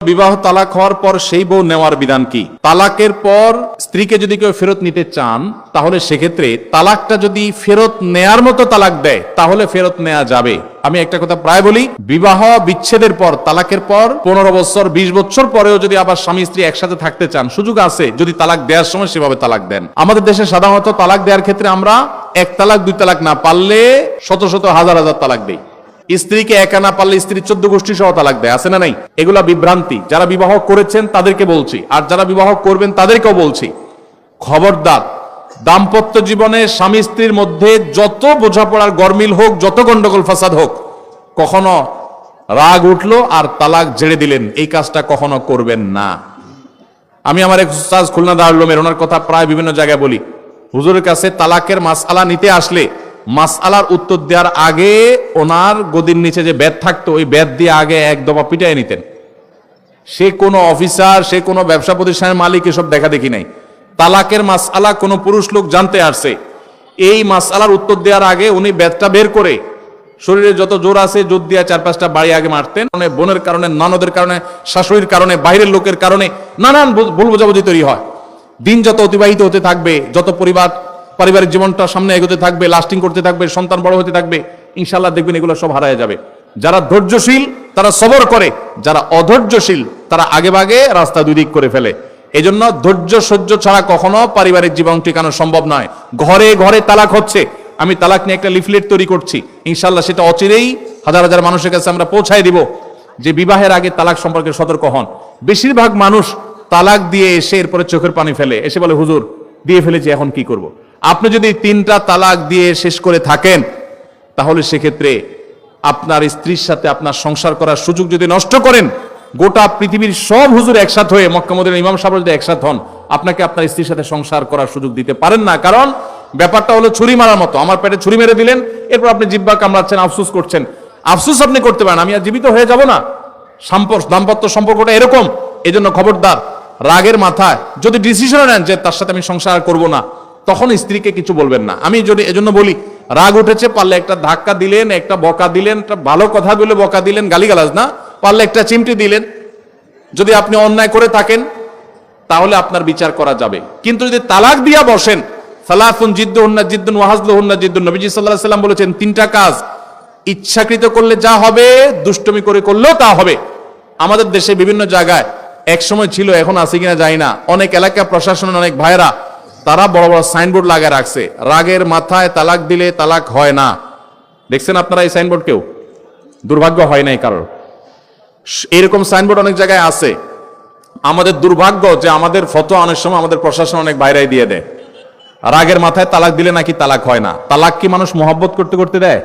বিবাহ তালাক হওয়ার পর সেই বউ নেওয়ার বিধান কি? তালাকের পর স্ত্রীকে যদি কেউ ফেরত নিতে চান, তাহলে সেক্ষেত্রে তালাকটা যদি ফেরত নেয়ার মতো তালাক দেয়, তাহলে ফেরত নেওয়া যাবে। আমি একটা কথা প্রায় বলি, বিবাহ বিচ্ছেদের পর, তালাকের পর 15 বছর 20 বছর পরেও যদি আবার স্বামী স্ত্রী একসাথে থাকতে চান, সুযোগ আছে যদি তালাক দেওয়ার সময় সেভাবে তালাক দেন। আমাদের দেশে সাধারণত তালাক দেওয়ার ক্ষেত্রে আমরা 1 তালাক 2 তালাক না, পারলে শত শত হাজার হাজার তালাক দেই। স্ত্রীকে একা না পারলে স্ত্রী 14 গোষ্ঠী সহ তালাক দেয়, আছে না নাই? এগুলা বিভ্রান্তি। যারা বিবাহ করেছেন তাদেরকে বলছি, আর যারা বিবাহ করবেন তাদেরকেও বলছি, খবরদার, দাম্পত্য জীবনে স্বামী স্ত্রীর মধ্যে যত বোঝাপড়ার গরমিল হোক, যত গন্ডগোল ফাসাদ হোক, কখনো রাগ উঠলো আর তালাক ঝেড়ে দিলেন, এই কাজটা কখনো করবেন না। আমি আমার এক উস্তাদ খুলনা দারুল উলুমের, ওনার কথা প্রায় বিভিন্ন জায়গায় বলি, হুজুরের কাছে তালাকের মাসআলা নিতে আসলে মাসআলার উত্তর দেওয়ার আগে ওনার গদির নিচে যে বেত থাকতো, ওই বেত দিয়ে আগে এক দফা পিটাই নিতেন। সে কোনো অফিসার, সে কোনো ব্যবসা প্রতিষ্ঠানের মালিক, এসব দেখা দেখি নাই। তালাকের মাসআলা কোনো পুরুষ লোক জানতে আসছে, এই মাসআলার উত্তর দেওয়ার আগে উনি বেতটা বের করে শরীরে যত জোর আছে জোর দিয়ে 4-5টা বাড়ি আগে মারতেন। বোনের কারণে, ননদের কারণে, শাশুড়ির কারণে, বাইরের লোকের কারণে নানান ভুল বোঝাবুঝি তৈরি হয়। দিন যত অতিবাহিত হতে থাকবে, যত পারিবারিক জীবনটা সামনে এগোতে থাকবে, লাস্টিং করতে থাকবে, সন্তান বড় হতে থাকবে, ইনশাআল্লাহ দেখবেন এগুলো সব হারায় যাবে। যারা ধৈর্যশীল তারা সবর করে, যারা অধৈর্যশীল তারা আগে ভাগে রাস্তা দুই দিক করে ফেলে। এই জন্য ধৈর্য সহ্য ছাড়া কখনো পারিবারিক জীবন টিকানো সম্ভব নয়। ঘরে ঘরে তালাক হচ্ছে, আমি তালাক নিয়ে একটা লিফলেট তৈরি করছি, ইনশাআল্লাহ সেটা অচিরেই হাজার হাজার মানুষের কাছে আমরা পৌঁছায় দিব যে বিবাহের আগে তালাক সম্পর্কে সতর্ক হন। বেশিরভাগ মানুষ তালাক দিয়ে এসে এরপরে চোখের পানি ফেলে, এসে বলে হুজুর দিয়ে ফেলেছি, এখন কি করব। আপনি যদি 3টা তালাক দিয়ে শেষ করে থাকেন, তাহলে সেক্ষেত্রে আপনার স্ত্রীর সাথে আপনার সংসার করার সুযোগ যদি নষ্ট করেন, গোটা পৃথিবীর সব হুজুর একসাথ হয়ে, মক্কা মদিনার ইমাম সাহেব যদি একসাথ হন, আপনাকে আপনার স্ত্রীর সাথে সংসার করার সুযোগ দিতে পারেন না। কারণ ব্যাপারটা হলো ছুরি মারার মতো, আমার পেটে ছুরি মেরে দিলেন, এরপর আপনি জিহ্বা কামড়াচ্ছেন, আফসোস করছেন। আফসোস আপনি করতে পারেন, আমি আর জীবিত হয়ে যাব না। দাম্পত্য সম্পর্কটা এরকম। এই জন্য খবরদার, রাগের মাথায় যদি ডিসিশন নেন যে তার সাথে আমি সংসার করব না, তখন স্ত্রীকে কিছু বলবেন না। আমি যদি এজন্য বলি, রাগ উঠেছে, পারলে একটা ধাক্কা দিলেন, একটা বকা দিলেন, একটা ভালো কথা বলে বকা দিলেন, গালিগালাজ না, পারলে একটা চিমটি দিলেন। যদি আপনি অন্যায় করে থাকেন তাহলে আপনার বিচার করা যাবে। কিন্তু যদি তালাক দিয়া বসেন, সালাতুন জিদ্দুহুন্না জিদ্দুন ওয়া হাজলুহুন্না জিদ্দুন, নবীজি সাল্লাল্লাহু আলাইহি ওয়াসাল্লাম বলেছেন 3টা কাজ ইচ্ছাকৃত করলে যা হবে, দুষ্টমি করে করলেও তা হবে। আমাদের দেশে বিভিন্ন জায়গায়, এক সময় ছিল, এখন আছে কিনা জানি না, অনেক এলাকা প্রশাসনের অনেক ভাইরা তারা বড় বড় সাইনবোর্ড লাগিয়ে রাখছে, রাগের মাথায় তালাক দিলে তালাক হয় না। দেখছেন আপনারা এই সাইনবোর্ড? কেউ দুর্ভাগ্য হয় নাই কারোর, এরকম সাইনবোর্ড অনেক জায়গায় আছে। আমাদের দুর্ভাগ্য যে আমাদের ফতোয়া অনেক সময় আমাদের প্রশাসন অনেক বাইরে দিয়ে দেয়, রাগের মাথায় তালাক দিলে নাকি তালাক হয় না। তালাক কি মানুষ মহব্বত করতে করতে দেয়?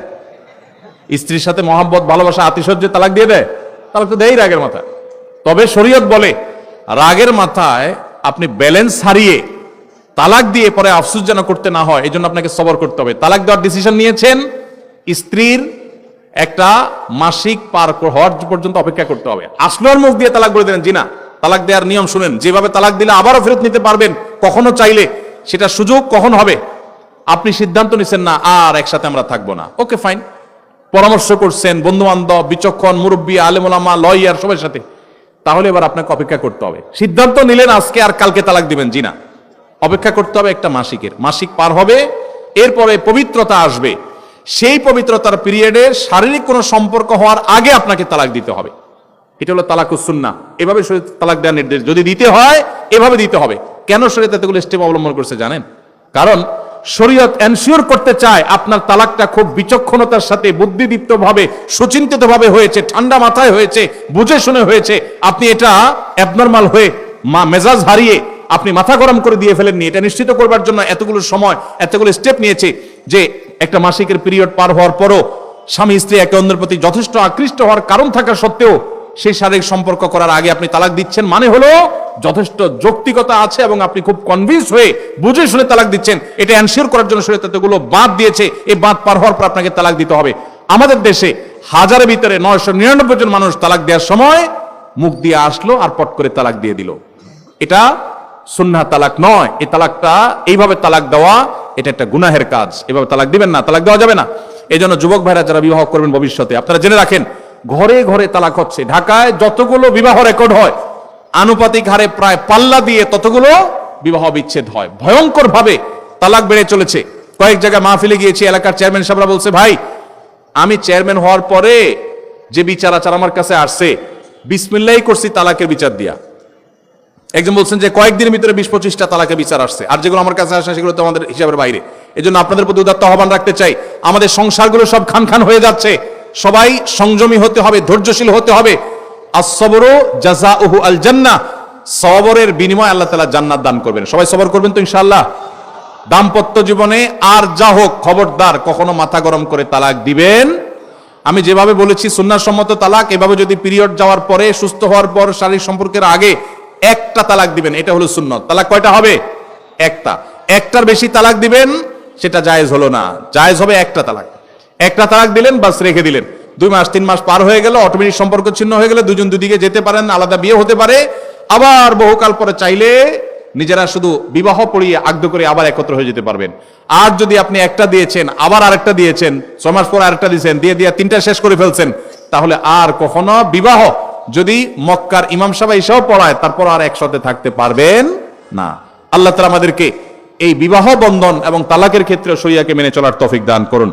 স্ত্রীর সাথে মহব্বত, ভালোবাসা, আতিশয্যে তালাক দিয়ে দেয়? তালাক তো দেয় রাগের মাথায়। তবে শরীয়ত বলে রাগের মাথায় আপনি ব্যালেন্স হারিয়ে তালাক দিয়ে পরে আফসোস যেন করতে না হয়, এই জন্য আপনাকে সবর করতে হবে। তালাক দেওয়ার ডিসিশন নিয়েছেন, স্ত্রীর একটা মাসিক পার হওয়ার পর্যন্ত অপেক্ষা করতে হবে। আসলোর মুখ দিয়ে তালাক বলে দিলেন, জি না। তালাক দেওয়ার নিয়ম শুনেন, যেভাবে তালাক দিলে আবারও ফেরত নিতে পারবেন কখনো চাইলে, সেটা সুযোগ কখন হবে। আপনি সিদ্ধান্ত নিচ্ছেন না আর একসাথে আমরা থাকবো না, ওকে ফাইন, পরামর্শ করছেন বন্ধু বান্ধব, বিচক্ষণ মুরব্বী, আলেম ওলামা, লয়ার সবার সাথে, তাহলে এবার আপনাকে অপেক্ষা করতে হবে। সিদ্ধান্ত নিলেন আজকে আর কালকে তালাক দিবেন, জি না, অপেক্ষা করতে হবে একটা মাসিকের। মাসিক পার হবে, এরপরে পবিত্রতা আসবে, সেই পবিত্রতার পিরিয়ডে শারীরিক কোনো সম্পর্ক হওয়ার আগে আপনাকে তালাক দিতে হবে। এটা হলো তালাকুস সুন্নাহ। এভাবে শরীয়ত তালাক দেওয়ার নির্দেশ, যদি দিতে হয় এভাবে দিতে হবে। কেন শরীয়ত এতগুলো স্টেপ অবলম্বন করছে জানেন? কারণ শরীয়ত এনশিওর করতে চায় আপনার তালাকটা খুব বিচক্ষণতার সাথে, বুদ্ধিদীপ্ত ভাবে, সুচিন্তিত ভাবে হয়েছে, ঠান্ডা মাথায় হয়েছে, বুঝে শুনে হয়েছে। আপনি এটা অ্যাবনর্মাল হয়ে মেজাজ হারিয়ে আপনি মাথা গরম করে দিয়ে ফেলেননি। এটা নিশ্চিত করবার জন্য এতগুলো সময়, এতগুলো স্টেপ নিয়েছে যে একটা মাসিকের পিরিয়ড পার হওয়ার পরও স্বামী স্ত্রী একে অন্যের প্রতি যথেষ্ট আকৃষ্ট হওয়ার কারণ থাকা সত্ত্বেও সেই শারীরিক সম্পর্ক করার আগে আপনি তালাক দিচ্ছেন, মানে হলো যথেষ্ট যৌক্তিকতা আছে এবং আপনি খুব কনভিন্স হয়ে বুঝে শুনে তালাক দিচ্ছেন। এটা এনশিওর করার জন্য শরীয়ত এতগুলো বাদ দিয়েছে। এই বাদ পার হওয়ার পর আপনাকে তালাক দিতে হবে। আমাদের দেশে হাজারের ভিতরে 999 জন মানুষ তালাক দেওয়ার সময় মুখ দিয়ে আসলো আর পট করে তালাক দিয়ে দিল। এটা সুন্নাহ তালাক নয়। এই তালাকটা, এইভাবে তালাক দেওয়া, এটা একটা গুনাহের কাজ। এভাবে তালাক দিবেন না, তালাক দেওয়া যাবে না। এই জন্য যুবক ভাইরা যারা বিবাহ করবেন ভবিষ্যতে, আপনারা জেনে রাখেন ঘরে ঘরে তালাক হচ্ছে। ঢাকায় যতগুলো বিবাহ রেকর্ড হয় আনুপাতিক হারে প্রায় পাল্লা দিয়ে ততগুলো বিবাহ বিচ্ছেদ হয়। ভয়ঙ্কর ভাবে তালাক বেড়ে চলেছে। কয়েক জায়গায় মাহফিলে গিয়েছি, এলাকার চেয়ারম্যান সাহেবরা বলছে, ভাই আমি চেয়ারম্যান হওয়ার পরে যে বিচার আচার আমার কাছে আসছে বিসমিল্লাহ করছি তালাকের বিচার দিয়া। একজন বলছেন যে কয়েকদিনের ভিতরে 20-25টা তালাকের বিচার আসছে, আর যেগুলো আমার কাছে আসে সেগুলো তো আমাদের হিসাবের বাইরে। এই জন্য আপনাদের প্রতি উদাত্ত আহ্বান রাখতে চাই, আমাদের সংসারগুলো সব খান খান হয়ে যাচ্ছে, সবাই সংযমী হতে হবে, ধৈর্যশীল হতে হবে। as-sabru জাযাউহু আল জান্নাহ, সবরের বিনিময় আল্লাহ তাআলা জান্নাত দান করবেন। সবাই সবর করবেন তো ইনশাআল্লাহ। দাম্পত্য জীবনে আর যা হোক খবরদার কখনো মাথা গরম করে তালাক দিবেন। আমি যেভাবে বলেছি সুন্নাহ সম্মত তালাক, এভাবে যদি পিরিয়ড যাওয়ার পরে, সুস্থ হওয়ার পর, শারীরিক সম্পর্কের আগে একটা তালাক দিবেন, এটা হলো সুন্নত। তালাক কয়টা হবে? একটা। একটার বেশি তালাক দিবেন সেটা জায়েজ হলো না, জায়েজ হবে একটা তালাক। একটা তালাক দিলেন, বাস রেখে দিলেন। 2 মাস 3 মাস পার হয়ে গেল, অটোমেটিক সম্পর্ক ছিন্ন হয়ে গেলে দুজন দুদিকে যেতে পারেন, আলাদা বিয়ে হতে পারে। আবার বহুকাল পরে চাইলে নিজেরা শুধু বিবাহ পড়িয়ে আগ্ধ করে আবার একত্র হয়ে যেতে পারবেন। আর যদি আপনি একটা দিয়েছেন, আবার আরেকটা দিয়েছেন, 6 মাস পর আরেকটা দিয়েছেন, দিয়ে দিয়ে 3টা শেষ করে ফেলছেন, তাহলে আর কখনো বিবাহ যদি মক্কার ইমাম সাহেব এসেও পড়ায় তারপর আর একসাথে থাকতে পারবেন না। আল্লাহ তাআলা আমাদেরকে এই বিবাহ বন্ধন এবং তালাকের ক্ষেত্রে শরিয়াকে মেনে চলার তৌফিক দান করুন।